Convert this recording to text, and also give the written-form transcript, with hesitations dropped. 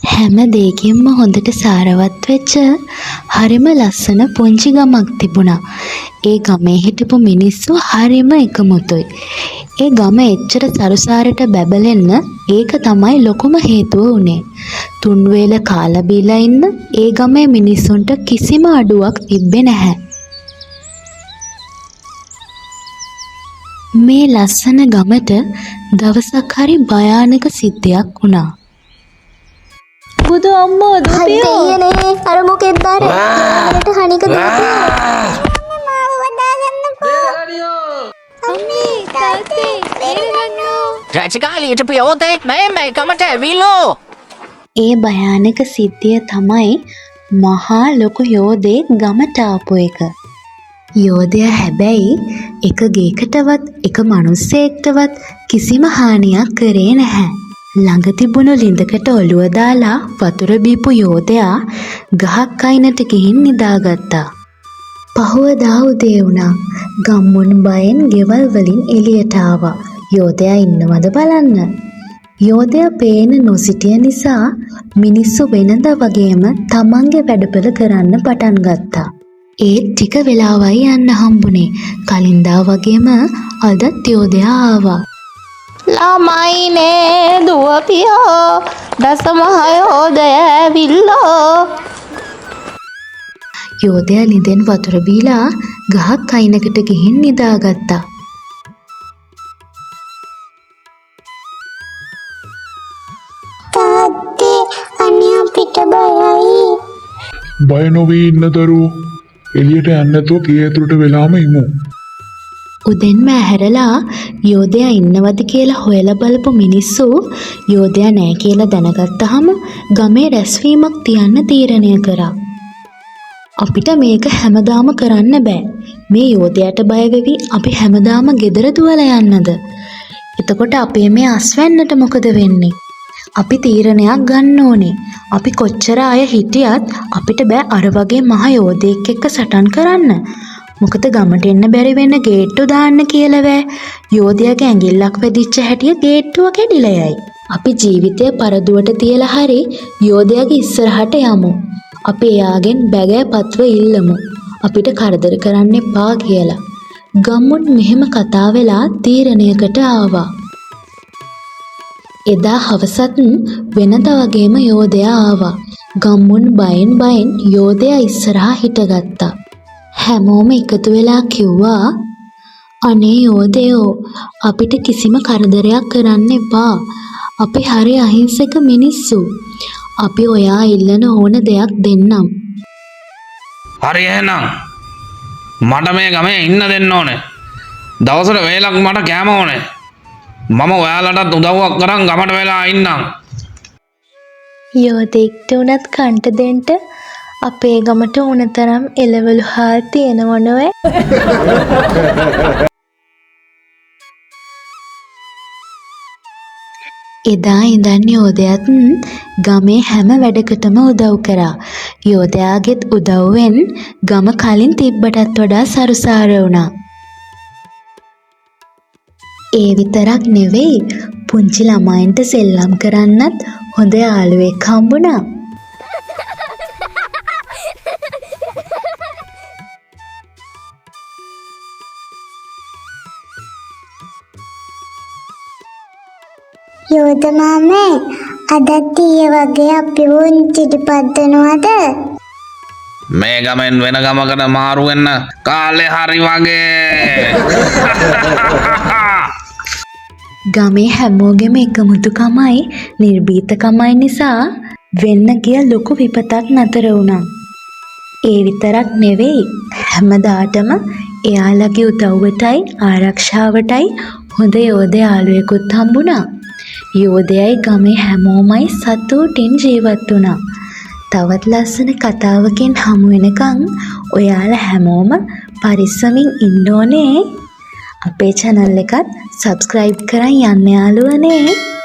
හැම දෙයකින්ම හොඳට සාරවත් වෙච්ච හරිම ලස්සන පුංචි ගමක් තිබුණා. ඒ ගමේ හිටපු මිනිස්සු හරිම එකමුතුයි. ඒ ගම එච්චර සරුසාරට බැබලෙන්න ඒක තමයි ලොකුම හේතුව උනේ. තුන් වේල කාලා බීලා ඉන්න ඒ ගමේ මිනිස්සුන්ට කිසිම අඩුවක් තිබ්බේ නැහැ. මේ ලස්සන ගමට දවසක් හරි භයානක සිද්ධියක් වුණා. බුදු අම්මෝ දුපියෝ අයියනේ අර මොකෙද දාරේ හනික දුපියෝ අම්මේ තාත්තේ බේරගන්නෝ රජකාලියට පියෝතෙක් මේ කමට ඇවිල්ලෝ. ඒ භයානක සිද්ධිය තමයි මහා ලොකු යෝධයෙක් ගමට ආපු එක. යෝධයා හැබැයි එක ගේකටවත් එක මිනිස්සෙක්ටවත් කිසිම හානියක් කරේ නැහැ. ළඟ තිබුණු ළිඳකට ඔළුව දාලා වතුර බීපු යෝධයා ගහක් අයිනට ගිහින් නිදාගත්තා. පහුවදා උදේ වුණා. ගම්මුන් බයෙන් ගෙවල් වලින් එළියට ආවා. යෝධයා ඉන්නවද බලන්න. යෝධයා පේන නොසිටිය නිසා මිනිස්සු වෙනදා වගේම තමන්ගේ වැඩපළ කරන්න පටන් ගත්තා. ඒත් ටික වෙලාවයි යන්න හම්බුනේ. කලින්දා වගේම අදත් යෝධයා ආවා. ළමයිනේ දුපියෝ දසමහයෝදය ඇවිල්ලෝ. යෝධයා ළිඳෙන් වතුර බීලා ගහක් අයිනකට ගිහින් නිදාගත්තා. තාත්තේ අනියා පිට බයයි. බය නොවී ඉන්න දරුවෝ. එළියට යන්න නැතුව ගේ ඇතුළට වෙලාම ඉමු. උදෙන්ම ඇහැරලා යෝධයා ඉන්නවද කියලා හොයලා බලපු මිනිස්සු යෝධයා නැහැ කියලා දැනගත්තාම ගමේ රැස්වීමක් තියන්න තීරණය කරා. අපිට මේක හැමදාම කරන්න බෑ. මේ යෝධයාට බය වෙවි අපි හැමදාම ගෙදර දුවලා යන්නද? එතකොට අපේ මේ අස්වැන්නට මොකද වෙන්නේ? අපි තීරණයක් ගන්න ඕනේ. අපි කොච්චර අය හිටියත් අපිට බෑ අර වගේ මහ යෝධයෙක් එක්ක සටන් කරන්න. මොකද ගමට එන්න බැරි වෙන ගේට්ටු දාන්න කියලා බෑ. යෝධයාගේ ඇඟිල්ලක් වැදිච්ච හැටිය ගේට්ටුව කැඩිලා යයි. අපි ජීවිතය පරදුවට තියලා හරි යෝධයාගේ ඉස්සරහට යමු. අපි එයාගෙන් බැගෑපත්ව ඉල්ලමු. අපිට කරදර කරන්න එපා කියලා. ගම්මුන් මෙහෙම කතා වෙලා තීරණයකට ආවා. එදා හවසත් වෙනදා වගේම යෝධයා ආවා. ගම්මුන් බයෙන් යෝධයා ඉස්සරහා හිටගත්තා. හැමෝම එකතු වෙලා කිව්වා අනේ යෝධයෝ අපිට කිසිම කරදරයක් කරන්න එපා. අපි හරි අහිංසක මිනිස්සු. අපි ඔයා ඉල්ලන ඕන දෙයක් දෙන්නම්. හරි එහෙනම් මට මේ ගමේ ඉන්න දෙන්න ඕනේ. දවසට වේලක් මට කෑම ඕනේ. මම ඔයාලටත් උදව්වක් කරන් ගමට වෙලා ඉන්නම්. යෝධෙක්ට උනත් කන්ට දෙන්න අපේ ගමට ඕන තරම් එළවලු හාල් තියෙනවනේ. එදා ඉඳන් යෝධයාත් ගමේ හැම වැඩකටම උදව් කරා. යෝධයාගෙත් උදව්වෙන් ගම කලින් තිබ්බටත් වඩා සරුසාර වුණා. ඒ විතරක් නෙවෙයි පුංචි ළමයින්ට සෙල්ලම් කරන්නත් හොඳ යාළුවෙක් හම්බුණා. යෝධ මාමේ අදත් ඊයේ වගේ අපි වුන්චිටි පද්දනවද? මේ ගමෙන් වෙන ගමකට මාරු වෙන්න කාලේ හරි වගේ. ගමේ හැමෝගෙම එකමුතුකමයි නිර්භීතකමයි නිසා වෙන්න ගිය ලොකු විපතක් නතර වුණා. ඒ විතරක් නෙවෙයි හැමදාටම එයාලගේ උදව්වටයි ආරක්ෂාවටයි හොඳ යෝධ යාළුවෙකුත් හම්බුණා. යෝධයයි ගමේ හැමෝමයි සතුටින් ජීවත් වුණා. තවත් ලස්සන කතාවකින් හමු වෙනකන් ඔයාලා හැමෝම පරිස්සමින් ඉන්න ඕනේ. අපේ channel එකත් subscribe කරන් යන්න යාළුවනේ.